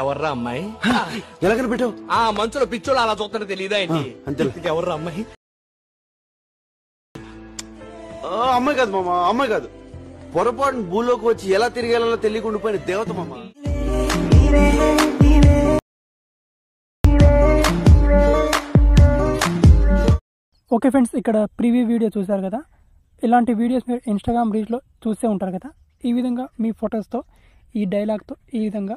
ఎవర్రా అమ్మాయి? ఎలా కనిపెట్టావు? ఆ మంచులో పిచ్చోళ్ళు అలా చూస్తారో తెలియదా ఏంటి? అంతే. ఎవర్రా అమ్మాయి? అమ్మాయి కాదు మామ, అమ్మాయి కాదు. పొరపాటు భూలోకి వచ్చి ఎలా తిరిగేలా తెలియకుండా పోయిన దేవత మామ. ఓకే ఫ్రెండ్స్, ఇక్కడ ప్రీవ్యూ వీడియో చూశారు కదా. ఇలాంటి వీడియోస్ మీరు ఇన్స్టాగ్రామ్ రీల్స్లో చూసే ఉంటారు కదా. ఈ విధంగా మీ ఫొటోస్తో ఈ డైలాగ్తో ఈ విధంగా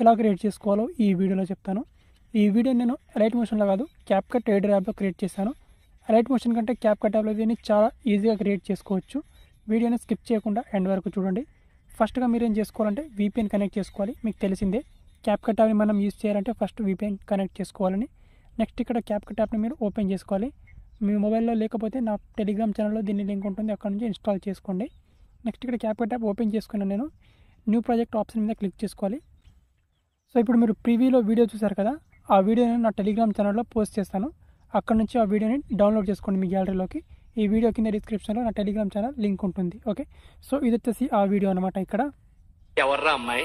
ఎలా క్రియేట్ చేసుకోవాలో ఈ వీడియోలో చెప్తాను. ఈ వీడియో నేను ఎలైట్ మోషన్లో కాదు, క్యాప్కట్ ఎడిటర్ యాప్లో క్రియేట్ చేశాను. ఎలైట్ మోషన్ కంటే క్యాప్కట్ యాప్లో దీన్ని చాలా ఈజీగా క్రియేట్ చేసుకోవచ్చు. వీడియోని స్కిప్ చేయకుండా ఎండ్ వరకు చూడండి. ఫస్ట్గా మీరు ఏం చేసుకోవాలంటే VPN కనెక్ట్ చేసుకోవాలి. మీకు తెలిసిందే క్యాప్కట్ యాప్ని మనం యూజ్ చేయాలంటే ఫస్ట్ VPN కనెక్ట్ చేసుకోవాలని. నెక్స్ట్ ఇక్కడ క్యాప్కట్ యాప్ని మీరు ఓపెన్ చేసుకోవాలి. మీ మొబైల్లో లేకపోతే నా టెలిగ్రామ్ ఛానల్లో దీన్ని లింక్ ఉంటుంది, అక్కడ నుంచి ఇన్స్టాల్ చేసుకోండి. నెక్స్ట్ ఇక్కడ క్యాప్కట్ యాప్ ఓపెన్ చేసుకున్నాను నేను. న్యూ ప్రాజెక్ట్ ఆప్షన్ మీద క్లిక్ చేసుకోవాలి. సో ఇప్పుడు మీరు ప్రీవ్యూలో వీడియో చూసారు కదా, ఆ వీడియోని నా టెలిగ్రామ్ ఛానల్లో పోస్ట్ చేస్తాను. అక్కడ నుంచి ఆ వీడియోని డౌన్లోడ్ చేసుకోండి మీ గ్యాలరీలోకి. ఈ వీడియో కింద డిస్క్రిప్షన్లో నా టెలిగ్రామ్ ఛానల్ లింక్ ఉంటుంది. ఓకే, సో ఇది వచ్చేసి ఆ వీడియో అనమాట. ఇక్కడ ఎవర్రా అమ్మాయి?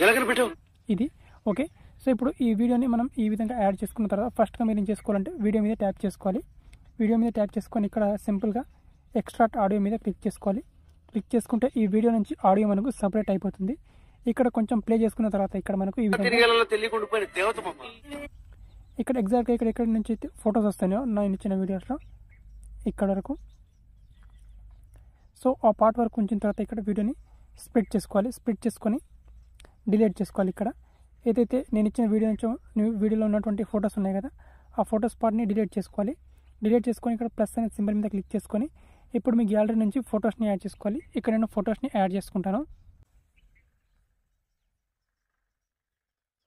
ఎలా కనిపెట్టావు? ఇది ఓకే. సో ఇప్పుడు ఈ వీడియోని మనం ఈ విధంగా యాడ్ చేసుకున్న తర్వాత ఫస్ట్గా మీరు ఏం చేసుకోవాలంటే వీడియో మీద ట్యాప్ చేసుకోవాలి. వీడియో మీద ట్యాప్ చేసుకొని ఇక్కడ సింపుల్గా ఎక్స్ట్రాక్ట్ ఆడియో మీద క్లిక్ చేసుకోవాలి. క్లిక్ చేసుకుంటే ఈ వీడియో నుంచి ఆడియో మనకు సపరేట్ అయిపోతుంది. ఇక్కడ కొంచెం ప్లే చేసుకున్న తర్వాత ఇక్కడ మనకు ఈ విధంగా ఇక్కడ ఎగ్జాక్ట్గా ఇక్కడ నుంచి ఫొటోస్ వస్తాయో నేను ఇచ్చిన వీడియోస్లో ఇక్కడ వరకు. సో ఆ పార్ట్ వరకు ఉంచిన తర్వాత ఇక్కడ వీడియోని స్ప్లిట్ చేసుకోవాలి. స్ప్లిట్ చేసుకొని డిలీట్ చేసుకోవాలి. ఇక్కడ ఏదైతే నేను ఇచ్చిన వీడియోలో ఉన్నటువంటి ఫొటోస్ ఉన్నాయి కదా, ఆ ఫొటోస్ పార్ట్ని డిలీట్ చేసుకోవాలి. డిలీట్ చేసుకొని ఇక్కడ ప్లస్ అనే సింబల్ మీద క్లిక్ చేసుకొని ఇప్పుడు మీ గ్యాలరీ నుంచి ఫొటోస్ని యాడ్ చేసుకోవాలి. ఇక్కడ నేను ఫొటోస్ని యాడ్ చేసుకుంటాను.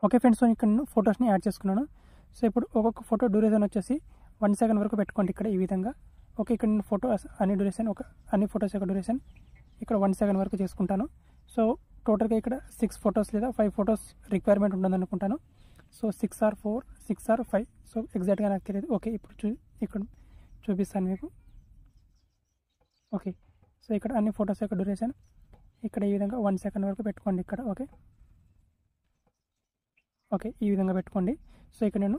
ఓకే ఫ్రెండ్స్, సో ఇక్కడ నేను ఫొటోస్ని యాడ్ చేసుకున్నాను. సో ఇప్పుడు ఒక్కొక్క ఫోటో డ్యూరేషన్ వచ్చేసి 1 సెకండ్ వరకు పెట్టుకోండి ఇక్కడ ఈ విధంగా. ఓకే, ఇక్కడ నేను ఫోటోస్ అన్ని ఫొటోస్ యొక్క డ్యూరేషన్ ఇక్కడ 1 సెకండ్ వరకు చేసుకుంటాను. సో టోటల్గా ఇక్కడ 6 ఫొటోస్ లేదా 5 ఫొటోస్ రిక్వైర్మెంట్ ఉంటుంది అనుకుంటాను. సో 6 or 4, 6 or 5, సో ఎగ్జాక్ట్గా నాకు తెలియదు. ఓకే, ఇప్పుడు ఇక్కడ చూపిస్తాను మీకు. ఓకే, సో ఇక్కడ అన్ని ఫొటోస్ యొక్క డ్యూరేషన్ ఇక్కడ ఈ విధంగా 1 సెకండ్ వరకు పెట్టుకోండి ఇక్కడ. ఓకే ఓకే, ఈ విధంగా పెట్టుకోండి. సో ఇక్కడ నేను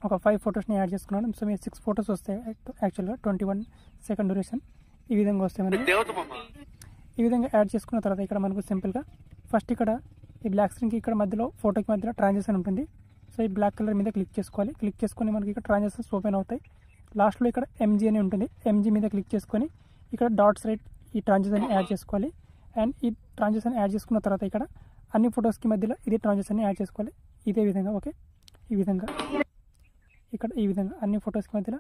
ఒక 5 ఫొటోస్ని యాడ్ చేసుకున్నాను. సో మీరు 6 ఫొటోస్ వస్తాయి యాక్చువల్గా 21 సెకండ్ డ్యూరేషన్ ఈ విధంగా వస్తాయి మనకి. ఈ విధంగా యాడ్ చేసుకున్న తర్వాత ఇక్కడ మనకు సింపుల్గా ఫస్ట్ ఇక్కడ ఈ బ్లాక్ స్క్రీన్కి ఇక్కడ మధ్యలో ఫోటోకి మధ్యలో ట్రాన్సాక్షన్ ఉంటుంది. సో ఈ బ్లాక్ కలర్ మీద క్లిక్ చేసుకోవాలి. క్లిక్ చేసుకొని మనకి ఇక్కడ ట్రాన్సాక్షన్స్ ఓపెన్ అవుతాయి. లాస్ట్లో ఇక్కడ MG అని ఉంటుంది. MG మీద క్లిక్ చేసుకొని ఇక్కడ డాట్స్ రైట్ ఈ ట్రాన్సాక్షన్ యాడ్ చేసుకోవాలి. అండ్ ఈ ట్రాన్సాక్షన్ యాడ్ చేసుకున్న తర్వాత ఇక్కడ అన్ని ఫొటోస్కి మధ్యలో ఇది ట్రాన్సాక్షన్ యాడ్ చేసుకోవాలి ఇదే విధంగా. ఓకే, ఈ విధంగా ఇక్కడ ఈ విధంగా అన్ని ఫొటోస్కి మధ్యలో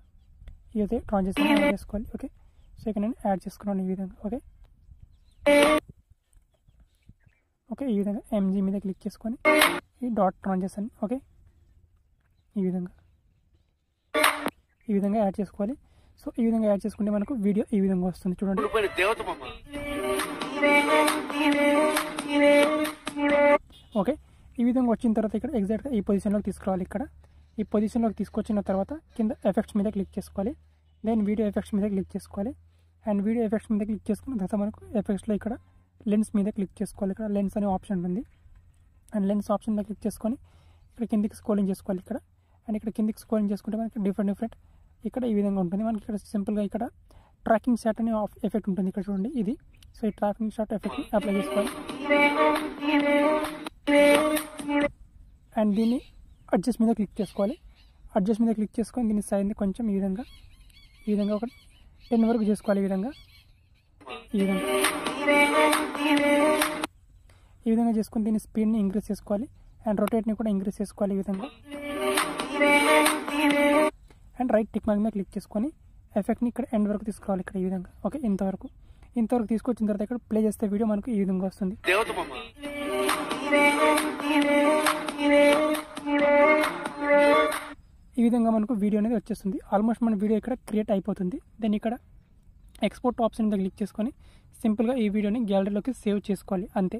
ఇదే ట్రాన్సాక్షన్ యాడ్ చేసుకోవాలి. ఓకే, సో ఇక్కడ నేను యాడ్ చేసుకున్నాను ఈ విధంగా. ఓకే ఓకే, ఈ విధంగా MG మీద క్లిక్ చేసుకొని ఈ డాట్ ట్రాన్సాక్షన్ ఓకే ఈ విధంగా యాడ్ చేసుకోవాలి. సో ఈ విధంగా యాడ్ చేసుకుంటే మనకు వీడియో ఈ విధంగా వస్తుంది చూడండి. ఓకే, ఈ విధంగా వచ్చిన తర్వాత ఇక్కడ ఎగ్జాక్ట్గా ఈ పొజిషన్లోకి తీసుకురావాలి. ఇక్కడ ఈ పొజిషన్లోకి తీసుకొచ్చిన తర్వాత కింద ఎఫెక్ట్స్ మీద క్లిక్ చేసుకోవాలి. దెన్ వీడియో ఎఫెక్ట్స్ మీద క్లిక్ చేసుకోవాలి. అండ్ వీడియో ఎఫెక్ట్స్ మీద క్లిక్ చేసుకున్న తర్వాత మనకు ఎఫెక్ట్స్లో ఇక్కడ లెన్స్ మీద క్లిక్ చేసుకోవాలి. ఇక్కడ లెన్స్ అనే ఆప్షన్ ఉంటుంది. అండ్ లెన్స్ ఆప్షన్ మీద క్లిక్ చేసుకొని ఇక్కడ కిందికి స్క్రోలింగ్ చేసుకోవాలి ఇక్కడ. అండ్ ఇక్కడ కిందికి స్క్రోలింగ్ చేసుకుంటే మనకి డిఫరెంట్ ఇక్కడ ఈ విధంగా ఉంటుంది. మనకి ఇక్కడ సింపుల్గా ఇక్కడ ట్రాకింగ్ షాట్ అనే ఎఫెక్ట్ ఉంటుంది ఇక్కడ చూడండి ఇది. సో ఈ ట్రాకింగ్ షాట్ ఎఫెక్ట్ని అప్లై చేసుకోవాలి. అండ్ దీన్ని అడ్జస్ట్ మీద క్లిక్ చేసుకోవాలి. అడ్జస్ట్ మీద క్లిక్ చేసుకొని దీని సైజ్ని కొంచెం ఈ విధంగా ఒక 10 వరకు చేసుకోవాలి. ఈ విధంగా చేసుకొని దీని స్పీడ్ని ఇంక్రీజ్ చేసుకోవాలి. అండ్ రొటేట్ని కూడా ఇంక్రీజ్ చేసుకోవాలి ఈ విధంగా. అండ్ రైట్ టిక్ మార్క్ మీద క్లిక్ చేసుకొని ఎఫెక్ట్ని ఇక్కడ ఎండ్ వరకు తీసుకురావాలి ఇక్కడ ఈ విధంగా. ఓకే, ఇంతవరకు తీసుకొచ్చిన తర్వాత ఇక్కడ ప్లే చేస్తే వీడియో మనకు ఈ విధంగా వస్తుంది. ఈ విధంగా మనకు వీడియో అనేది వచ్చేస్తుంది. ఆల్మోస్ట్ మన వీడియో ఇక్కడ క్రియేట్ అయిపోతుంది. దెన్ ఇక్కడ ఎక్స్పోర్ట్ ఆప్షన్ మీద క్లిక్ చేసుకొని సింపుల్గా ఈ వీడియోని గ్యాలరీలోకి సేవ్ చేసుకోవాలి అంతే.